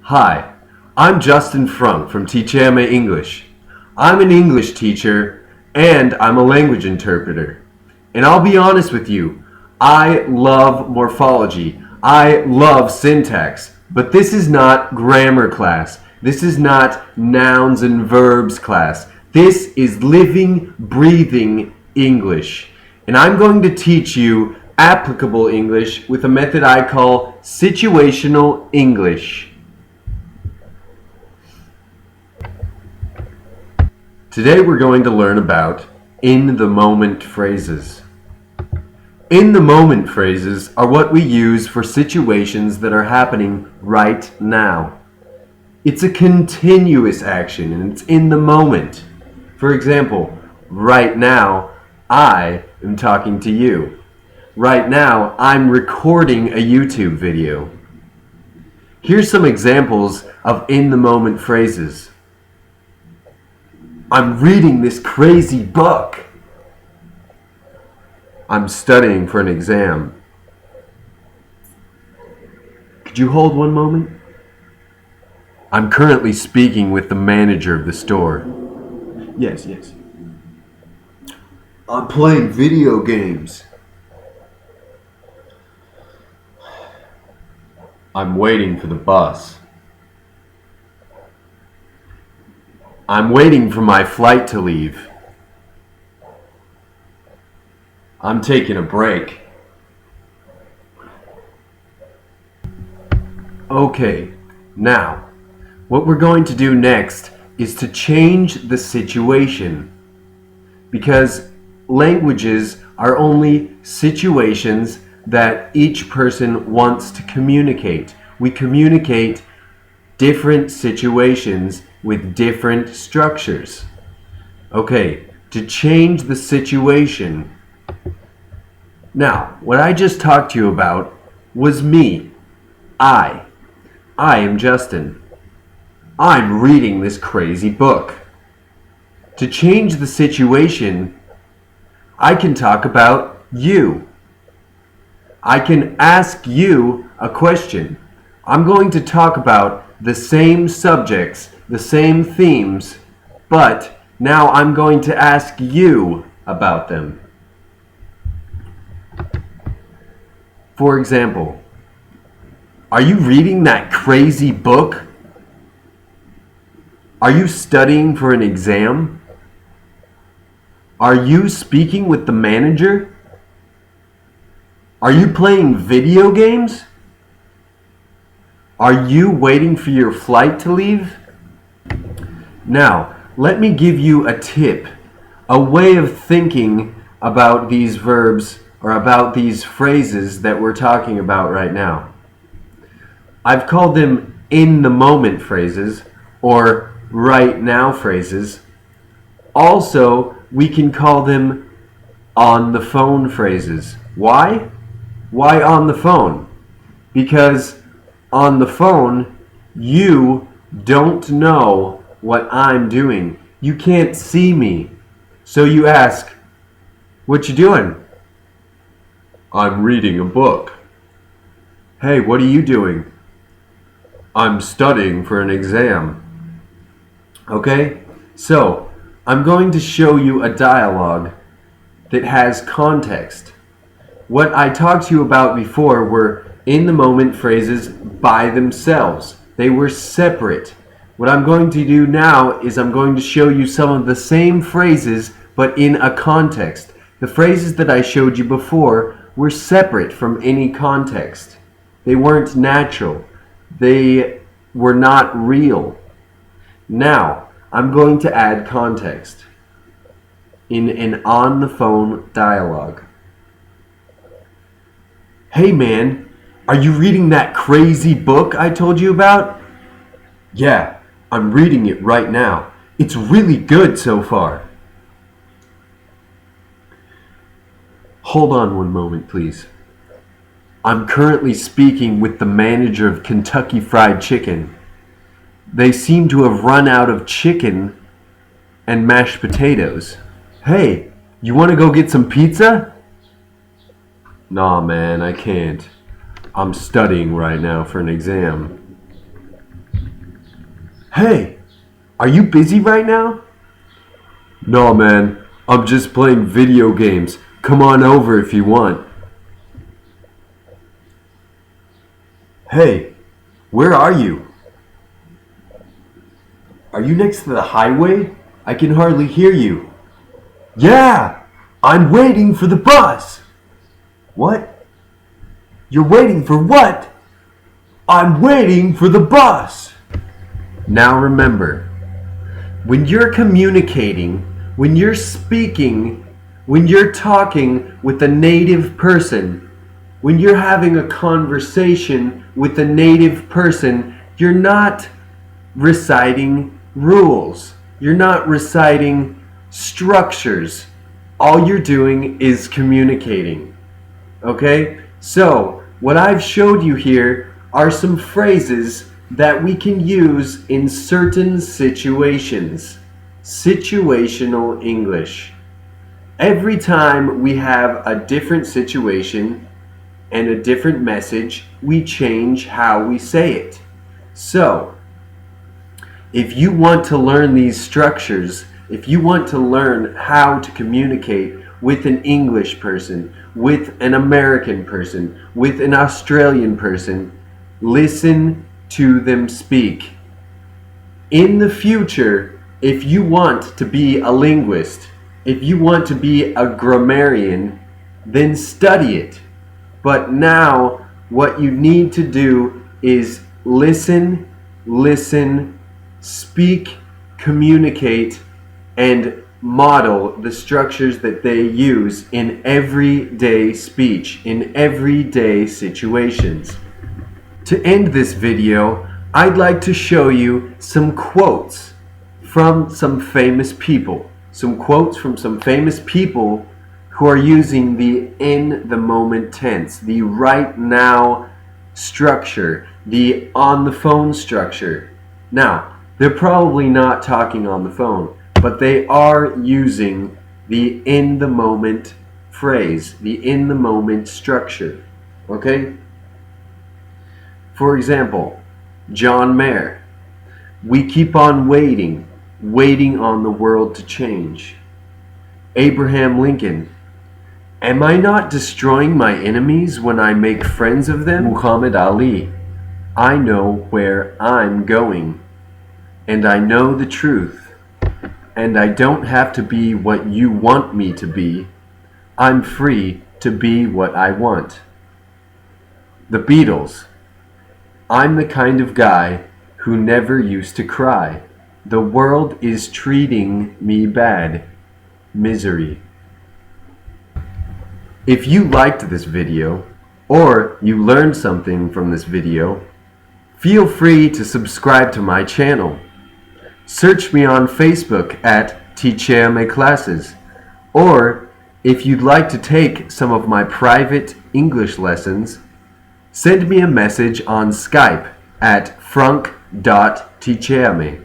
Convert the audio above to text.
Hi, I'm Justin Frunk from Situational English. I'm an English teacher and I'm a language interpreter. And I'll be honest with you, I love morphology. I love syntax. But this is not grammar class. This is not nouns and verbs class. This is living, breathing English. And I'm going to teach you applicable English with a method I call situational English. Today we're going to learn about in-the-moment phrases. In-the-moment phrases are what we use for situations that are happening right now. It's a continuous action and it's in the moment. For example, right now, I am talking to you. Right now, I'm recording a YouTube video. Here's some examples of in-the-moment phrases. I'm reading this crazy book. I'm studying for an exam. Could you hold one moment? I'm currently speaking with the manager of the store. Yes. I'm playing video games. I'm waiting for the bus. I'm waiting for my flight to leave. I'm taking a break. Okay, now, what we're going to do next is to change the situation. Because languages are only situations that each person wants to communicate. We communicate different situations with different structures. Okay, to change the situation. Now, what I just talked to you about was me. I am Justin. I'm reading this crazy book. To change the situation, I can talk about you. I can ask you a question. I'm going to talk about the same subjects, the same themes, but now I'm going to ask you about them. For example, are you reading that crazy book? Are you studying for an exam? Are you speaking with the manager? Are you playing video games? Are you waiting for your flight to leave? Now, let me give you a tip, a way of thinking about these verbs or about these phrases that we're talking about right now. I've called them in-the-moment phrases or right now phrases. Also, we can call them on-the-phone phrases. Why? Why on the phone? Because on the phone, you don't know what I'm doing. You can't see me. So you ask, what you doing? I'm reading a book. Hey, what are you doing? I'm studying for an exam. Okay? So, I'm going to show you a dialogue that has context. What I talked to you about before were in-the-moment phrases by themselves. They were separate. What I'm going to do now is I'm going to show you some of the same phrases but in a context. The phrases that I showed you before were separate from any context. They weren't natural. They were not real. Now, I'm going to add context in an on-the-phone dialogue. Hey man, are you reading that crazy book I told you about? Yeah, I'm reading it right now. It's really good so far. Hold on one moment, please. I'm currently speaking with the manager of Kentucky Fried Chicken. They seem to have run out of chicken and mashed potatoes. Hey, you want to go get some pizza? Nah, man, I can't. I'm studying right now for an exam. Hey, are you busy right now? No, man. I'm just playing video games. Come on over if you want. Hey, where are you? Are you next to the highway? I can hardly hear you. Yeah, I'm waiting for the bus. What? You're waiting for what? I'm waiting for the bus. Now remember, when you're communicating, when you're speaking, when you're talking with a native person, when you're having a conversation with a native person, you're not reciting rules. You're not reciting structures. All you're doing is communicating. Okay? So, what I've showed you here are some phrases that we can use in certain situations. Situational English. Every time we have a different situation and a different message, we change how we say it. So, if you want to learn these structures, if you want to learn how to communicate with an English person, with an American person, with an Australian person, listen to them speak. In the future, if you want to be a linguist, if you want to be a grammarian, then study it. But now, what you need to do is listen, speak, communicate, and model the structures that they use in everyday speech, in everyday situations. To end this video, I'd like to show you some quotes from some famous people. Some quotes from some famous people who are using the in the moment tense, the right now structure, the on the phone structure. Now, they're probably not talking on the phone, but they are using the in the moment phrase, the in the moment structure. Okay? For example, John Mayer, we keep on waiting, waiting on the world to change. Abraham Lincoln, am I not destroying my enemies when I make friends of them? Muhammad Ali, I know where I'm going, and I know the truth, and I don't have to be what you want me to be. I'm free to be what I want. The Beatles, I'm the kind of guy who never used to cry. The world is treating me bad. Misery. If you liked this video, or you learned something from this video, feel free to subscribe to my channel. Search me on Facebook at Teacher Classes, or if you'd like to take some of my private English lessons, send me a message on Skype at frank.teacherme.